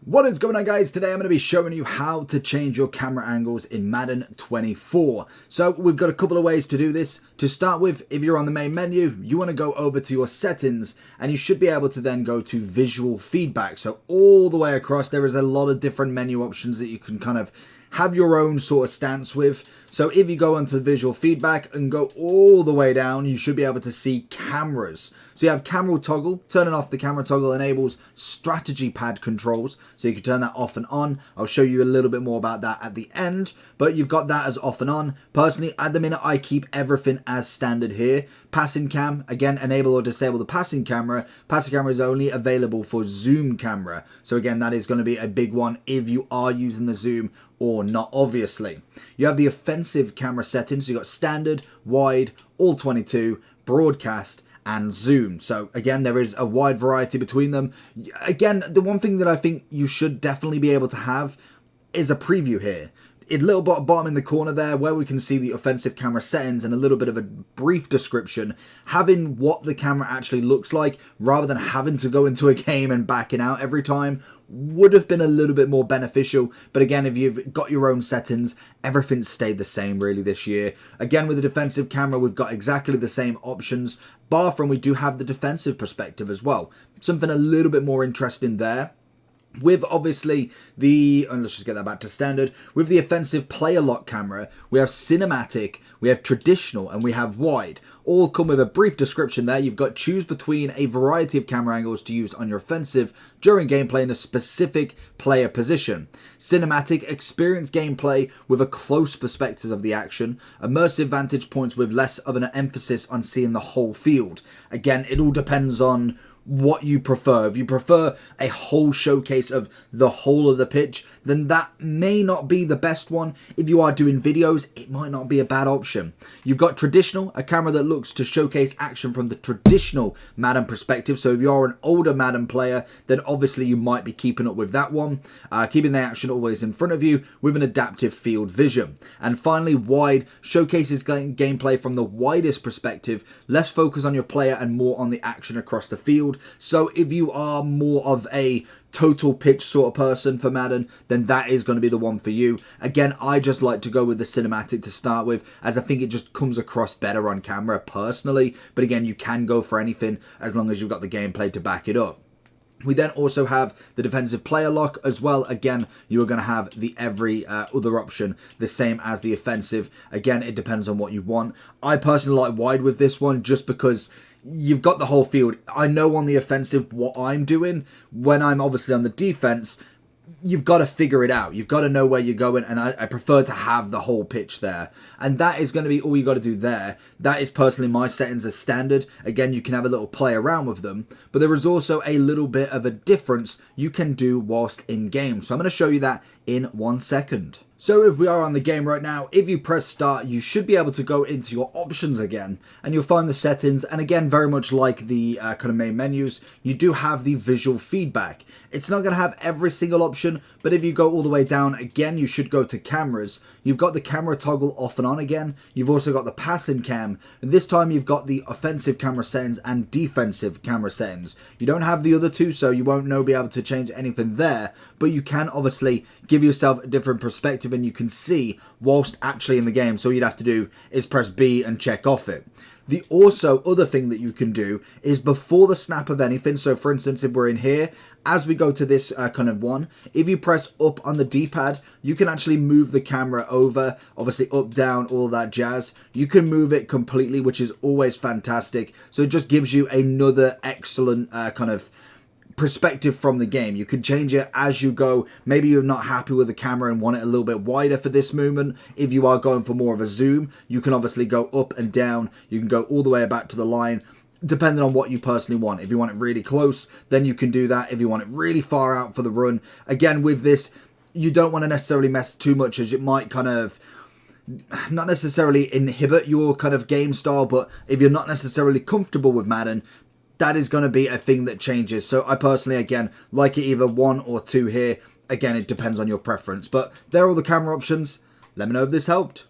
What is going on, guys? Today I'm going to be showing you how to change your camera angles in Madden 24. So we've got a couple of ways to do this. To start with, if you're on the main menu, you want to go over to your settings and you should be able to then go to visual feedback. So all the way across there is a lot of different menu options that you can kind of have your own sort of stance with. So if you go onto visual feedback and go all the way down, you should be able to see cameras. So you have camera toggle. Turning off the camera toggle enables strategy pad controls. So you can turn that off and on. I'll show you a little bit more about that at the end, but you've got that as off and on. Personally, at the minute, I keep everything as standard here. Passing cam, again, enable or disable the passing camera. Passing camera is only available for zoom camera. So again, that is going to be a big one if you are using the zoom or not, obviously. You have the offensive camera settings. So you've got standard, wide, all 22, broadcast, and zoom. So again, there is a wide variety between them. Again, the one thing that I think you should definitely be able to have is a preview here. In little bottom in the corner there, where we can see the offensive camera settings and a little bit of a brief description, having what the camera actually looks like rather than having to go into a game and backing out every time would have been a little bit more beneficial. But again, if you've got your own settings, everything stayed the same really this year. Again, with the defensive camera, we've got exactly the same options, bar from we do have the defensive perspective as well. Something a little bit more interesting there. With obviously let's just get that back to standard. With the offensive player lock camera, we have cinematic, we have traditional, and we have wide. All come with a brief description there. You've got choose between a variety of camera angles to use on your offensive during gameplay in a specific player position. Cinematic, experience gameplay with a close perspective of the action. Immersive vantage points with less of an emphasis on seeing the whole field. Again, it all depends on what you prefer. If you prefer a whole showcase of the whole of the pitch, then that may not be the best one. If you are doing videos, it might not be a bad option. You've got traditional, a camera that looks to showcase action from the traditional Madden perspective. So if you're an older Madden player, then obviously you might be keeping up with that one. Keeping the action always in front of you with an adaptive field vision. And finally, wide showcases gameplay from the widest perspective, less focus on your player and more on the action across the field. So if you are more of a total pitch sort of person for Madden, then that is going to be the one for you. Again, I just like to go with the cinematic to start with, as I think it just comes across better on camera personally. But again, you can go for anything as long as you've got the gameplay to back it up. We then also have the defensive player lock as well. Again, you're going to have the every other option the same as the offensive. Again, it depends on what you want. I personally like wide with this one just because you've got the whole field. I know on the offensive what I'm doing. When I'm obviously on the defense, you've got to figure it out. You've got to know where you're going, and I prefer to have the whole pitch there. And that is going to be all you got to do there. That is personally my settings as standard. Again, you can have a little play around with them, but there is also a little bit of a difference you can do whilst in game. So I'm going to show you that in 1 second. So if we are on the game right now, if you press start, you should be able to go into your options again, and you'll find the settings. And again, very much like the kind of main menus, you do have the visual feedback. It's not going to have every single option, but if you go all the way down again, you should go to cameras. You've got the camera toggle off and on again. You've also got the passing cam, and this time you've got the offensive camera settings and defensive camera settings. You don't have the other two, so you won't be able to change anything there, but you can obviously give yourself a different perspective and you can see whilst actually in the game. So all you'd have to do is press B and check off it. The also other thing that you can do is before the snap of anything. So for instance, if we're in here, as we go to this kind of one, if you press up on the D-pad, you can actually move the camera over, obviously up, down, all that jazz. You can move it completely, which is always fantastic. So it just gives you another excellent kind of perspective from the game. You can change it as you go. Maybe you're not happy with the camera and want it a little bit wider for this movement. If you are going for more of a zoom, you can obviously go up and down. You can go all the way back to the line, depending on what you personally want. If you want it really close, then you can do that. If you want it really far out for the run, again, with this, you don't want to necessarily mess too much, as it might kind of not necessarily inhibit your kind of game style. But if you're not necessarily comfortable with Madden, that is going to be a thing that changes. So I personally, again, like it either 1 or 2 here. Again, it depends on your preference. But there are all the camera options. Let me know if this helped.